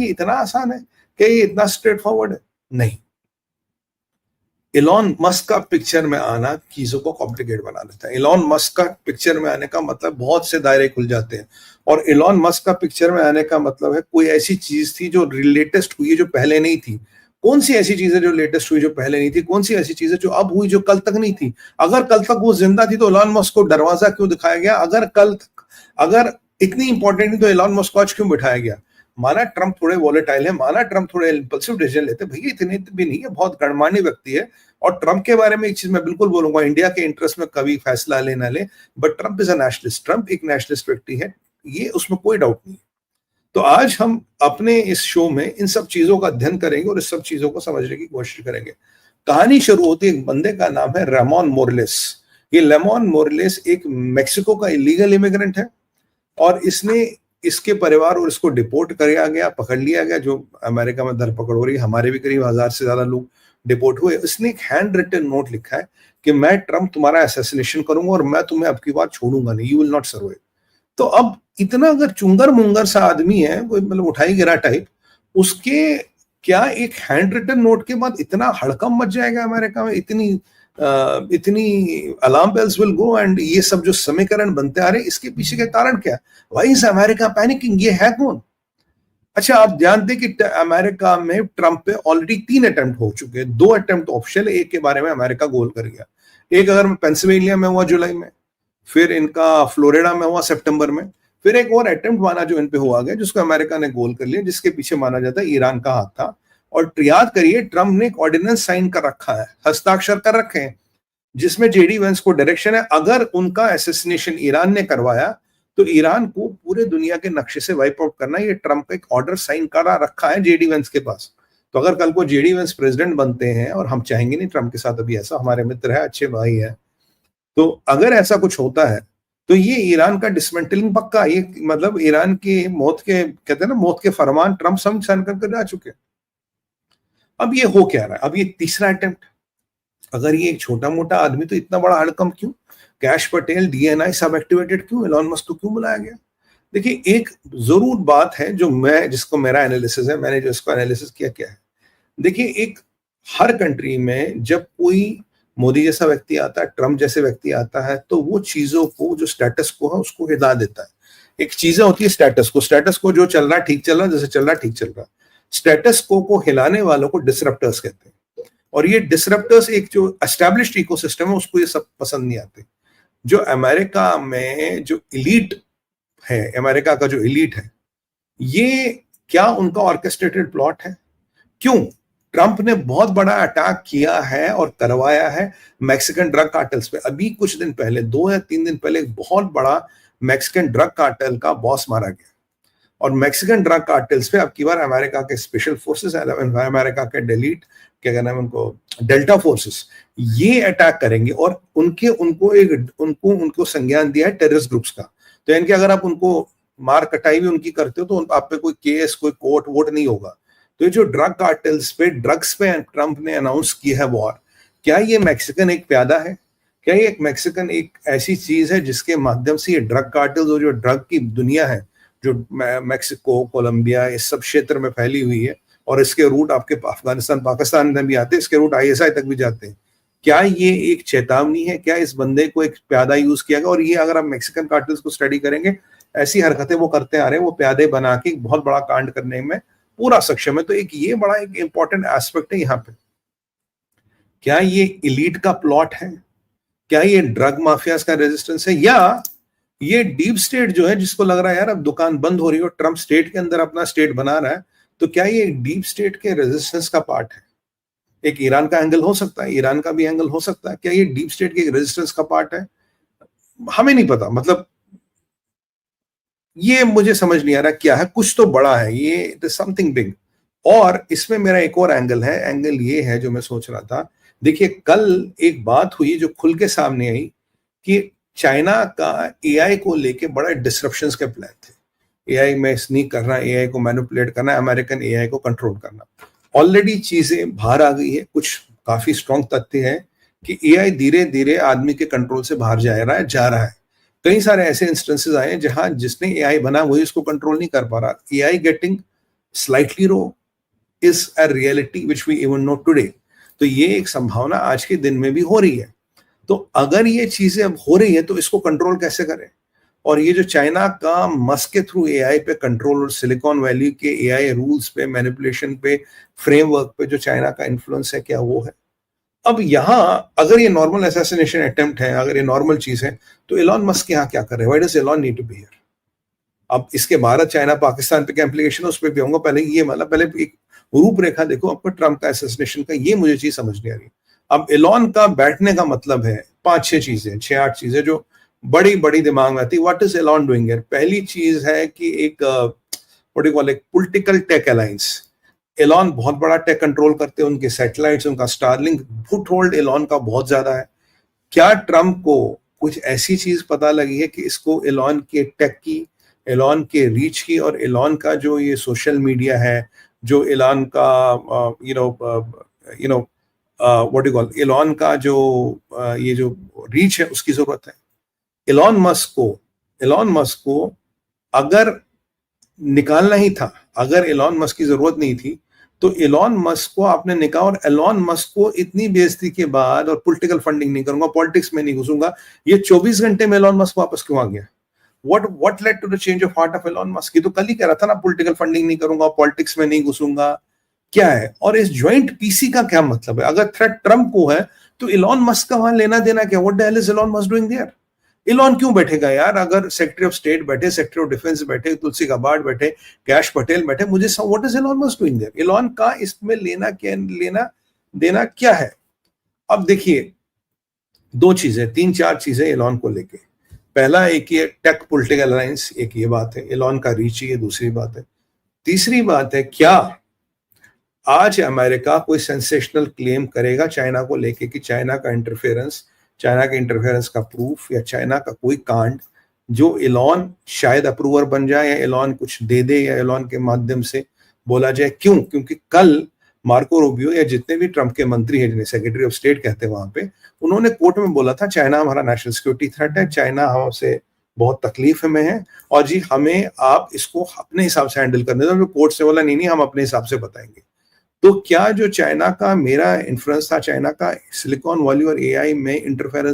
ये इतना आसान है? क्या ये इतना स्ट्रेट फॉरवर्ड है? नहीं। इलॉन मस्क का पिक्चर में आना चीजों को कॉम्प्लिकेट बना देता है। इलॉन मस्क का पिक्चर में आने का मतलब बहुत से दायरे खुल जाते हैं, और इलॉन मस्क का पिक्चर में आने का मतलब है कोई ऐसी चीज थी जो लेटेस्ट हुई है जो पहले नहीं थी। कौन सी ऐसी चीज है जो लेटेस्ट हुई जो पहले नहीं थी? कौन सी ऐसी चीज है जो अब हुई जो कल तक नहीं थी? अगर कल तक वो जिंदा थी तो इलॉन मस्क को दरवाजा क्यों दिखाया गया? अगर इतनी इंपॉर्टेंट थी तो इलॉन मस्क को आज क्यों बिठाया गया? माना ट्रंप थोड़े वॉलेटाइल है, माना ट्रंप थोड़े इंपल्सिव डिसीजन लेते, भैया इतने भी नहीं है, बहुत गणमान्य व्यक्ति है। और ट्रंप के बारे में एक चीज मैं बिल्कुल बोलूंगा, इंडिया के इंटरेस्ट में कभी फैसला ले ना ले, but Trump is a nationalist. Trump एक नेशनलिस्ट व्यक्ति है, ये उसमें कोई डाउट नहीं। तो आज हम अपने इस शो में इन सब चीजों का अध्ययन करेंगे और इस सब चीजों को समझने की कोशिश करेंगे। कहानी शुरू होती है एक बंदे का नाम है रेमोन मोरलेस। ये रेमोन मोरलेस एक मेक्सिको का इलीगल इमिग्रेंट है, और इसके परिवार और इसको डिपोर्ट किया गया, पकड़ लिया गया, जो अमेरिका में धरपकड़ हो रही है। हमारे भी करीब 1000 से ज्यादा लोग डिपोर्ट हुए। इसने एक हैंड रिटन नोट लिखा है कि मैं ट्रंप तुम्हारा असैसिनेशन करूंगा और मैं तुम्हें अब की बार छोड़ूंगा नहीं, यू विल नॉट सर्वाइव। तो अब इतना अगर चुंगर मुंगर सा आदमी है, कोई मतलब उठाई गिरा टाइप, उसके क्या एक हैंड रिटन नोट के बाद इतना हड़कंप मच जाएगा अमेरिका में? इतनी alarm bells will go, and ये सब जो समीकरण बनते आ रहे, इसके पीछे का कारण क्या? Why is America panicking? ये है कौन? अच्छा, आप ध्यान दें कि अमेरिका में ट्रंप पे ऑलरेडी 3 अटेम्प्ट हो चुके हैं। 2 अटेम्प्ट ऑप्शनल, एक के बारे में अमेरिका गोल कर गया। एक अगर पेंसिल्वेनिया में हुआ जुलाई में, फिर इनका फ्लोरिडा में हुआ सितंबर में, फिर एक और अटेम्प्ट माना जो इन पे हुआ गया, जिसको अमेरिका ने गोल कर लिया, जिसके पीछे माना जाता है ईरान का हाथ था। और याद करिए, ट्रंप ने एक ऑर्डिनेंस साइन कर रखा है, हस्ताक्षर कर रखे हैं, जिसमें जेडी वेंस को डायरेक्शन है, अगर उनका असैसिनेशन ईरान ने करवाया तो ईरान को पूरे दुनिया के नक्शे से वाइप आउट करना। ये ट्रंप का एक ऑर्डर साइन करा रखा है जेडी वेंस के पास। तो अगर कल को जेडी वेंस प्रेसिडेंट बनते हैं, और हम चाहेंगे नहीं ट्रंप के साथ अभी ऐसा, हमारे मित्र है, अच्छे भाई है, तो अगर ऐसा कुछ होता है तो ये ईरान का डिसमेंटलिंग पक्का। ये मतलब ईरान की मौत के, कहते हैं ना, मौत के फरमान ट्रंप साइन करके जा चुके। अब ये हो क्या रहा है? अब ये तीसरा अटेम्प्ट। अगर ये एक छोटा मोटा आदमी तो इतना बड़ा हड़कंप क्यों? कैश पटेल, डीएनआई सब एक्टिवेटेड क्यों? इलॉन मस्क को क्यों बुलाया गया? देखिए, एक जरूर बात है जिसको मेरा एनालिसिस है, मैंने जो इसको एनालिसिस किया क्या है। देखिए, एक हर कंट्री में जब कोई मोदी जैसा व्यक्ति आता है, ट्रंप जैसे व्यक्ति आता है, तो वो चीजों को, जो स्टेटस को है, उसको हिला देता है। एक चीजें होती है स्टेटस को जो चल रहा है ठीक चल रहा है, जैसे चल रहा है ठीक चल रहा है। स्टेटस को हिलाने वालों को डिसरप्टर्स कहते हैं, और ये डिसरप्टर्स एक जो एस्टैब्लिश्ड इकोसिस्टम है उसको ये सब पसंद नहीं आते। जो अमेरिका में जो इलीट है, अमेरिका का जो इलीट है, ये क्या उनका ऑर्केस्ट्रेटेड प्लॉट है? क्यों? ट्रंप ने बहुत बड़ा अटैक किया है और करवाया है मैक्सिकन ड्रग कार्टेल्स पे। अभी कुछ दिन पहले, 2 या 3 दिन पहले, एक बहुत बड़ा मैक्सिकन ड्रग कार्टेल का बॉस मारा गया। और मैक्सिकन ड्रग कार्टेल्स पे अब की बार अमेरिका के स्पेशल फोर्सेस, अमेरिका के डेलीट, क्या कहना है उनको, डेल्टा फोर्सेस, ये अटैक करेंगे। और उनको संज्ञान दिया है टेररिस्ट ग्रुप्स का। तो यानी कि अगर आप उनको मार कटाई भी उनकी करते हो तो आप पे कोई केस, कोई कोर्ट वोट नहीं होगा। तो ये जो ड्रग कार्टेल्स पे, ड्रग्स पे ट्रंप ने अनाउंस की है वॉर, क्या ये मैक्सिकन एक प्यादा है? क्या ये एक मैक्सिकन एक ऐसी चीज है जिसके माध्यम से ये ड्रग कार्टेल्स और जो ड्रग की दुनिया है, जो मैक्सिको, कोलंबिया, इस सब क्षेत्र में फैली हुई है, और इसके रूट आपके अफगानिस्तान, पाकिस्तान में भी आते हैं, इसके रूट आईएसआई तक भी जाते हैं, क्या ये एक चेतावनी है? क्या इस बंदे को एक प्यादा यूज किया गया? और ये अगर आप मैक्सिकन कार्टेल्स को स्टडी करेंगे, ऐसी हरकतें वो करते आ रहे हैं, वो प्यादे बना के बहुत बड़ा कांड करने में पूरा सक्षम है। तो एक ये बड़ा एक इंपॉर्टेंट एस्पेक्ट है यहाँ पे। क्या ये इलीट का प्लॉट है? क्या ये ड्रग माफियाज का रेजिस्टेंस है? या ये डीप स्टेट जो है, जिसको लग रहा है यार अब दुकान बंद हो रही है और ट्रंप स्टेट के अंदर अपना स्टेट बना रहा है, तो क्या ये डीप स्टेट के रेजिस्टेंस का पार्ट है? एक ईरान का एंगल हो सकता है, ईरान का भी एंगल हो सकता है। क्या ये डीप स्टेट के रेजिस्टेंस का पार्ट है? हमें नहीं पता। मतलब ये मुझे समझ नहीं आ रहा क्या है। कुछ तो बड़ा है ये, इट इज समथिंग बिग। और इसमें मेरा एक और एंगल है, एंगल ये है जो मैं सोच रहा था। देखिए, कल एक बात हुई जो खुल के सामने आई कि चाइना का एआई को लेके बड़ा डिसरप्शंस के प्लान थे। एआई में स्नीक करना, एआई को मैनिपुलेट करना, अमेरिकन एआई को कंट्रोल करना। ऑलरेडी चीजें बाहर आ गई है। कुछ काफी स्ट्रॉन्ग तथ्य है कि एआई धीरे धीरे आदमी के कंट्रोल से बाहर जा रहा है। कई सारे ऐसे इंस्टेंसेस आए हैं जहां जिसने एआई बना वही उसको कंट्रोल नहीं कर पा रहा। AI getting slightly rogue is a reality which we even know today. तो ये एक संभावना आज के दिन में भी हो रही है। तो अगर ये चीजें अब हो रही है तो इसको कंट्रोल कैसे करें? और ये जो चाइना का मस्क के थ्रू एआई पे कंट्रोल और सिलिकॉन वैली के एआई रूल्स पे, मैनिपुलेशन पे, फ्रेमवर्क पे जो चाइना का इन्फ्लुएंस है, क्या वो है? अब यहाँ अगर ये नॉर्मल असैसिनेशन अटेम्प्ट है, अगर ये नॉर्मल चीज है, तो एलॉन मस्क यहाँ क्या कर रहे हैं? Why does Elon need to be here? अब इसके भारत, चाइना, पाकिस्तान पे क्या इंप्लीकेशन है उस पर भी आऊंगा। पहले ये मतलब पहले एक रूपरेखा देखो आपको ट्रम्प का असैसिनेशन का, ये मुझे चीज समझ नहीं आ रही। अब एलॉन का बैठने का मतलब है 5-6 चीजें, 6-8 चीजें जो बड़ी बड़ी दिमाग में आती है। What is Elon doing here? पहली चीज है कि एक व्हाट यू कॉल, एक पॉलिटिकल टेक अलायंस। एलॉन बहुत बड़ा टेक कंट्रोल करते हैं, उनके सैटेलाइट्स, उनका स्टारलिंक फुट होल्ड एलॉन का बहुत ज्यादा है। क्या ट्रम्प को कुछ ऐसी चीज पता लगी है कि इसको एलॉन के टेक की, एलॉन के रीच की, और एलॉन का जो ये सोशल मीडिया है, जो एलॉन का व्हाट यू कॉल, एलॉन का जो ये जो रीच है उसकी जरूरत है? एलॉन मस्क को अगर निकालना ही था, अगर एलॉन मस्क की जरूरत नहीं थी, तो एलॉन मस्क को आपने निकाला। और एलॉन मस्क को इतनी बेइज्जती के बाद, और पॉलिटिकल फंडिंग नहीं करूंगा, पॉलिटिक्स में नहीं घुसूंगा, ये 24 घंटे में एलॉन मस्क वापस क्यों आ गया? What led to the change of heart of Elon Musk? ये तो कल ही कह रहा था ना, पॉलिटिकल फंडिंग नहीं करूंगा, पॉलिटिक्स में नहीं घुसूंगा। क्या है? और इस ज्वाइंट पीसी का क्या मतलब है? अगर थ्रेट ट्रम्प को है तो एलॉन मस्क का वहां लेना देना क्या? What the hell is Elon Musk doing there? Elon क्यों बैठेगा यार? अगर सेक्रेटरी ऑफ स्टेट बैठे, सेक्रेटरी ऑफ डिफेंस बैठे, तुलसी गाबार्ड बैठे, कैश पटेल बैठे, मुझे what is Elon Musk doing there? Elon का इसमें लेना क्या, लेना देना क्या है? अब देखिए, 2 चीजें, 3-4 चीजें एलॉन को लेके। पहला, एक ये टेक पॉलिटिकल अलायंस, एक ये बात है, एलॉन का रीच, ये दूसरी बात है। तीसरी बात है, क्या आज अमेरिका कोई सेंसेशनल क्लेम करेगा चाइना को लेके कि चाइना के इंटरफेरेंस का प्रूफ, या चाइना का कोई कांड जो एलॉन शायद अप्रूवर बन जाए, या एलॉन कुछ दे दे, या एलॉन के माध्यम से बोला जाए? क्यों? क्योंकि कल मार्को रूबियो या जितने भी ट्रम्प के मंत्री हैं, जिन्हें सेक्रेटरी ऑफ स्टेट कहते हैं, वहां पे उन्होंने कोर्ट में बोला था चाइना हमारा नेशनल सिक्योरिटी थ्रेट है, चाइना हमसे बहुत तकलीफ में है, और जी हमें आप इसको अपने हिसाब से हैंडल करने दो। कोर्ट से बोला नहीं, हम अपने हिसाब से बताएंगे। तो क्या जो चाइना का मेरा इन्फ्लुएंस था, चाइना का सिलिकॉन वैली और एआई में इंटरफेरेंस